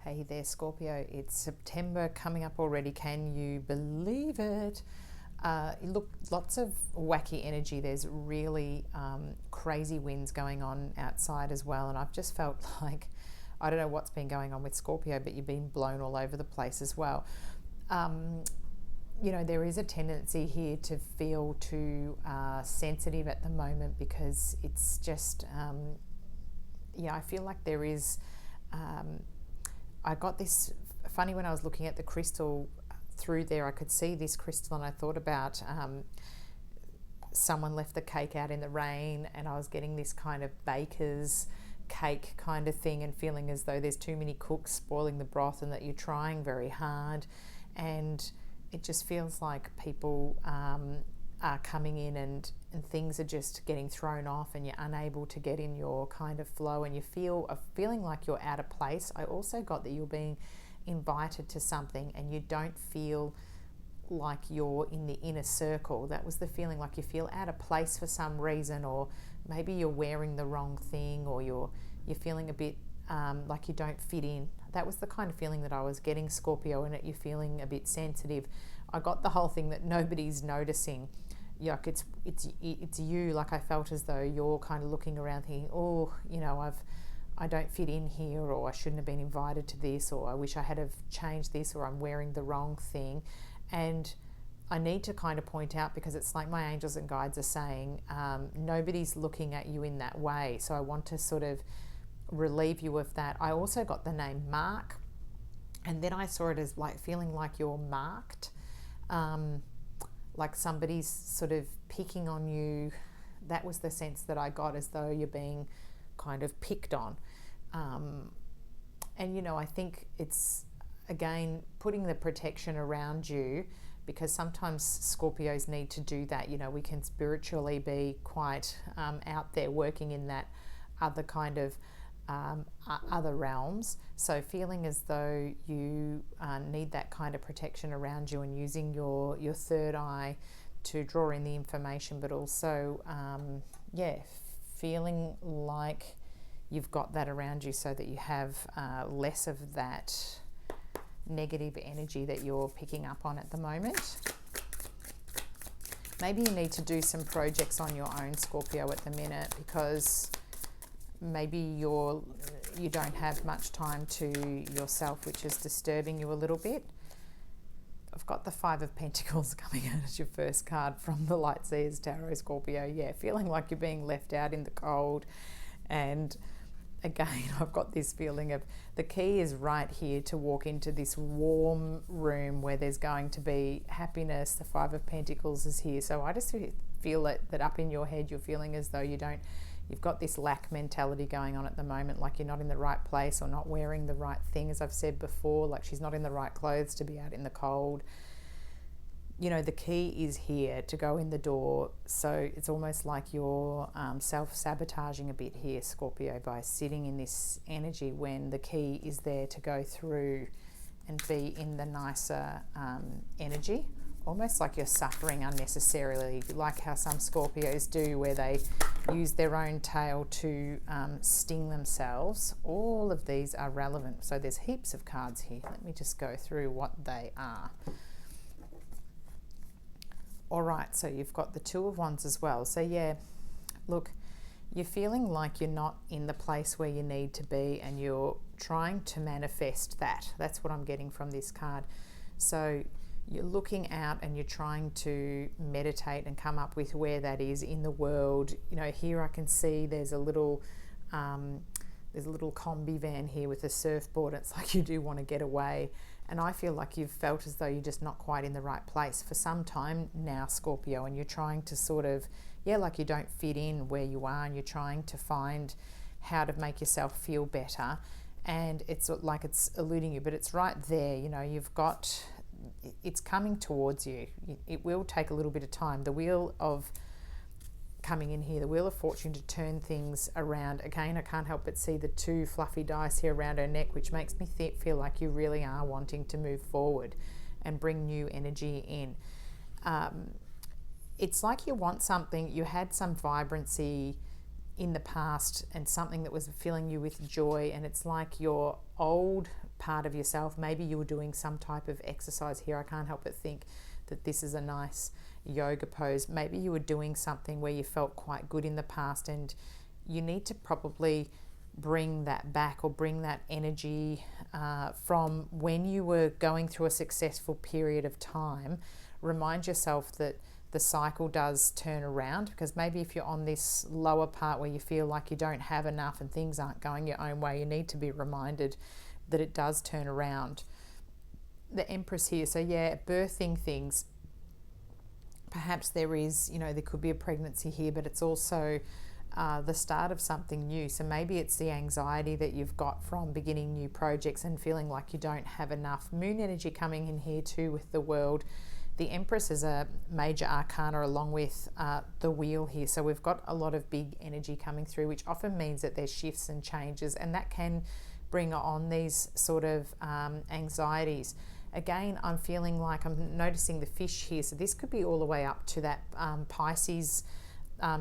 Hey there, Scorpio. It's September coming up already. Can you believe it? Look, lots of wacky energy. There's really crazy winds going on outside as well. And I've just felt like, I don't know what's been going on with Scorpio, but you've been blown all over the place as well. There is a tendency here to feel too sensitive at the moment because it's just, I feel like there is. I got this funny when I was looking at the crystal through there. I could see this crystal, and I thought about someone left the cake out in the rain, and I was getting this kind of baker's cake kind of thing, and feeling as though there's too many cooks spoiling the broth, and that you're trying very hard, and it just feels like people are coming in and things are just getting thrown off, and you're unable to get in your kind of flow, and you feel feeling like you're out of place. I also got that you're being invited to something and you don't feel like you're in the inner circle. That was the feeling, like you feel out of place for some reason, or maybe you're wearing the wrong thing, or you're feeling a bit like you don't fit in. That was the kind of feeling that I was getting, Scorpio, and that you're feeling a bit sensitive. I got the whole thing that nobody's noticing. Like it's you. Like I felt as though you're kind of looking around thinking, oh, I don't fit in here, or I shouldn't have been invited to this, or I wish I had have changed this, or I'm wearing the wrong thing. And I need to kind of point out, because it's like my angels and guides are saying, nobody's looking at you in that way. So I want to sort of relieve you of that. I also got the name Mark, and then I saw it as like feeling like you're marked. Like somebody's sort of picking on you. That was the sense that I got, as though you're being kind of picked on. I think it's, again, putting the protection around you, because sometimes Scorpios need to do that. We can spiritually be quite out there working in that other kind of other realms. So feeling as though you need that kind of protection around you, and using your third eye to draw in the information, but also feeling like you've got that around you, so that you have less of that negative energy that you're picking up on at the moment. Maybe you need to do some projects on your own, Scorpio, at the minute, because maybe you don't have much time to yourself, which is disturbing you a little bit. I've got the Five of Pentacles coming out as your first card from the Light Seers Tarot, Scorpio. Yeah, feeling like you're being left out in the cold. And again, I've got this feeling of the key is right here to walk into this warm room where there's going to be happiness. The Five of Pentacles is here. So I just feel that up in your head, you're feeling as though you've got this lack mentality going on at the moment, like you're not in the right place, or not wearing the right thing, as I've said before, like she's not in the right clothes to be out in the cold. The key is here to go in the door. So it's almost like you're self-sabotaging a bit here, Scorpio, by sitting in this energy, when the key is there to go through and be in the nicer energy. Almost like you're suffering unnecessarily, like how some Scorpios do, where they use their own tail to sting themselves. All of these are relevant. So there's heaps of cards here. Let me just go through what they are. All right, so you've got the Two of Wands as well. So yeah, look, you're feeling like you're not in the place where you need to be, and you're trying to manifest that. That's what I'm getting from this card. So you're looking out and you're trying to meditate and come up with where that is in the world. Here I can see there's a little combi van here with a surfboard. It's like you do want to get away. And I feel like you've felt as though you're just not quite in the right place for some time now, Scorpio, and you're trying to sort of, like you don't fit in where you are, and you're trying to find how to make yourself feel better. And it's like it's eluding you, but it's right there. It's coming towards you. It will take a little bit of time. The wheel of coming in here, the Wheel of Fortune, to turn things around. Again, I can't help but see the two fluffy dice here around her neck, which makes me feel like you really are wanting to move forward and bring new energy in. It's like you want something, you had some vibrancy in the past and something that was filling you with joy, and it's like your old part of yourself. Maybe you were doing some type of exercise here. I can't help but think that this is a nice yoga pose. Maybe you were doing something where you felt quite good in the past, and you need to probably bring that back, or bring that energy from when you were going through a successful period of time. Remind yourself that the cycle does turn around, because maybe if you're on this lower part where you feel like you don't have enough and things aren't going your own way, you need to be reminded that it does turn around. The Empress here, so yeah, birthing things. Perhaps there is, there could be a pregnancy here, but it's also the start of something new. So maybe it's the anxiety that you've got from beginning new projects and feeling like you don't have enough. Moon energy coming in here too with the World. The Empress is a major arcana along with the Wheel here. So we've got a lot of big energy coming through, which often means that there's shifts and changes, and that can bring on these sort of anxieties. Again, I'm feeling like I'm noticing the Fish here. So this could be all the way up to that Pisces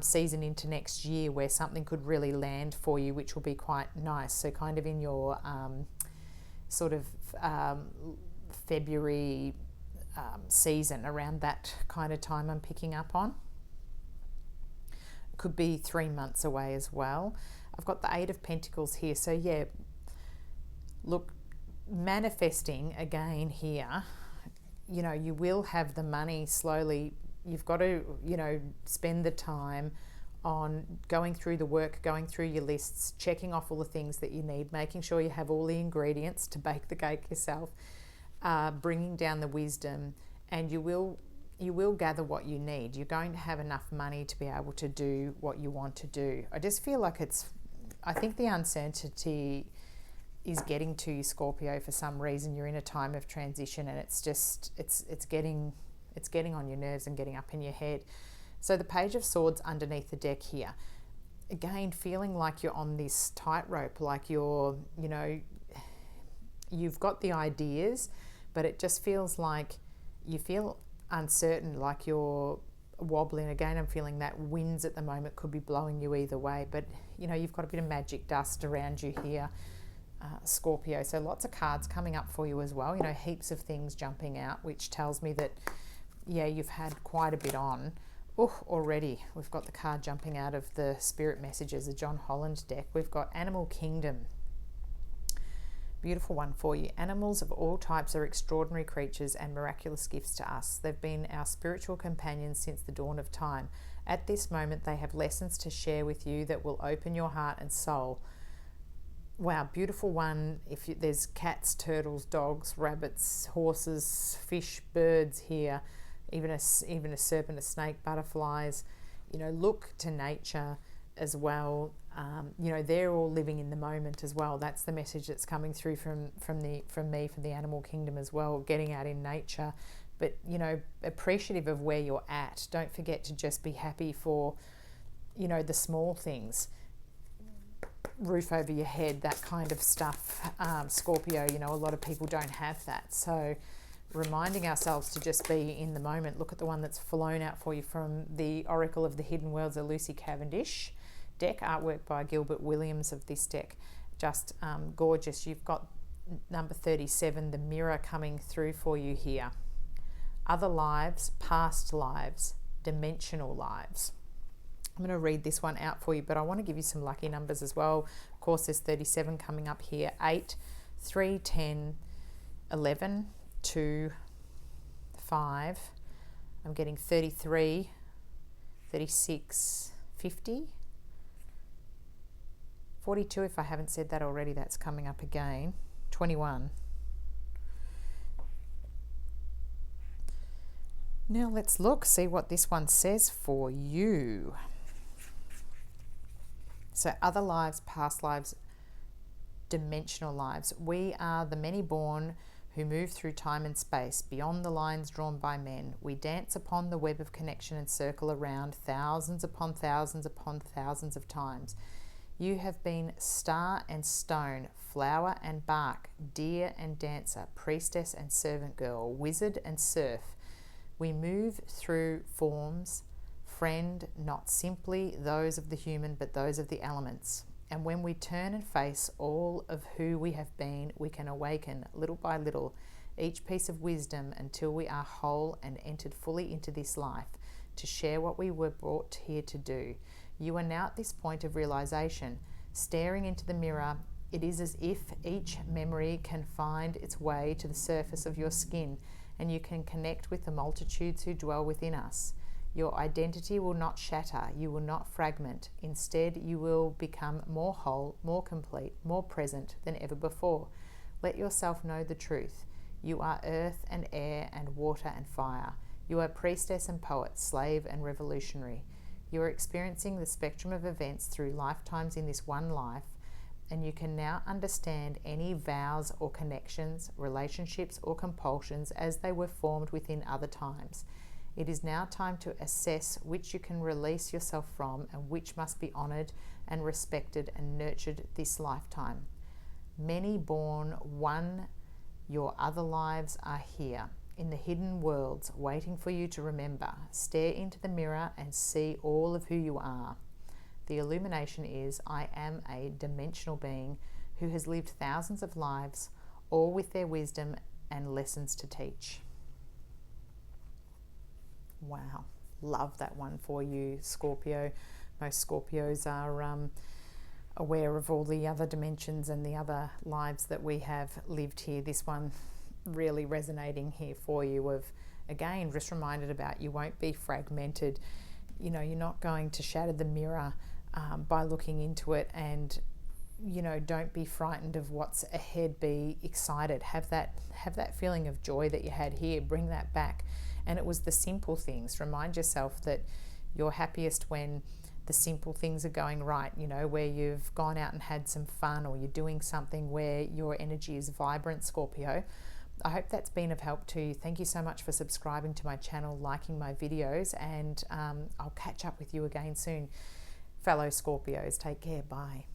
season into next year, where something could really land for you, which will be quite nice. So kind of in your sort of February season, around that kind of time I'm picking up on. Could be 3 months away as well. I've got the Eight of Pentacles here. So yeah, look, manifesting again here, you will have the money slowly. You've got to, spend the time on going through the work, going through your lists, checking off all the things that you need, making sure you have all the ingredients to bake the cake yourself, bringing down the wisdom, and you will gather what you need. You're going to have enough money to be able to do what you want to do. I just feel like I think the uncertainty is getting to you, Scorpio, for some reason. You're in a time of transition, and it's getting on your nerves and getting up in your head. So the Page of Swords underneath the deck here. Again, feeling like you're on this tightrope, like you've got the ideas, but it just feels like you feel uncertain, like you're wobbling. Again, I'm feeling that winds at the moment could be blowing you either way, but you've got a bit of magic dust around you here, Scorpio. So lots of cards coming up for you as well, heaps of things jumping out, which tells me that, yeah, you've had quite a bit on. Already we've got the card jumping out of the Spirit Messages, the John Holland deck. We've got Animal Kingdom. Beautiful one for you. Animals of all types are extraordinary creatures and miraculous gifts to us. They've been our spiritual companions since the dawn of time. At this moment, they have lessons to share with you that will open your heart and soul. Wow, beautiful one. There's cats, turtles, dogs, rabbits, horses, fish, birds here, even a serpent, a snake, butterflies. Look to nature as well. They're all living in the moment as well. That's the message that's coming through from me, for the animal kingdom as well, getting out in nature, but appreciative of where you're at. Don't forget to just be happy for the small things, roof over your head, that kind of stuff. Scorpio, a lot of people don't have that, so reminding ourselves to just be in the moment. Look at the one that's flown out for you from the Oracle of the Hidden Worlds, a Lucy Cavendish deck, artwork by Gilbert Williams of this deck. Just gorgeous. You've got number 37, the Mirror, coming through for you here. Other lives, past lives, dimensional lives. I'm going to read this one out for you, but I want to give you some lucky numbers as well. Of course, there's 37 coming up here. 8, 3, 10, 11, 2, 5. I'm getting 33, 36, 50. 42, if I haven't said that already, that's coming up again. 21. Now let's look, see what this one says for you. So other lives, past lives, dimensional lives. We are the many born who move through time and space, beyond the lines drawn by men. We dance upon the web of connection and circle around thousands upon thousands upon thousands of times. You have been star and stone, flower and bark, deer and dancer, priestess and servant girl, wizard and serf. We move through forms, friend, not simply those of the human, but those of the elements. And when we turn and face all of who we have been, we can awaken little by little each piece of wisdom until we are whole and entered fully into this life to share what we were brought here to do. You are now at this point of realization. Staring into the mirror, it is as if each memory can find its way to the surface of your skin, and you can connect with the multitudes who dwell within us. Your identity will not shatter, you will not fragment. Instead, you will become more whole, more complete, more present than ever before. Let yourself know the truth. You are earth and air and water and fire. You are priestess and poet, slave and revolutionary. You are experiencing the spectrum of events through lifetimes in this one life, and you can now understand any vows or connections, relationships or compulsions as they were formed within other times. It is now time to assess which you can release yourself from and which must be honoured and respected and nurtured this lifetime. Many born one, your other lives are here, in the hidden worlds, waiting for you to remember. Stare into the mirror and see all of who you are. The illumination is, I am a dimensional being who has lived thousands of lives, all with their wisdom and lessons to teach. Wow, love that one for you, Scorpio. Most Scorpios are aware of all the other dimensions and the other lives that we have lived here. This one really resonating here for you of, again, just reminded about you won't be fragmented. You know, you're not going to shatter the mirror by looking into it, and don't be frightened of what's ahead. Be excited. Have that feeling of joy that you had here. Bring that back. And it was the simple things. Remind yourself that you're happiest when the simple things are going right, where you've gone out and had some fun, or you're doing something where your energy is vibrant, Scorpio. I hope that's been of help to you. Thank you so much for subscribing to my channel, liking my videos, and I'll catch up with you again soon. Fellow Scorpios, take care. Bye.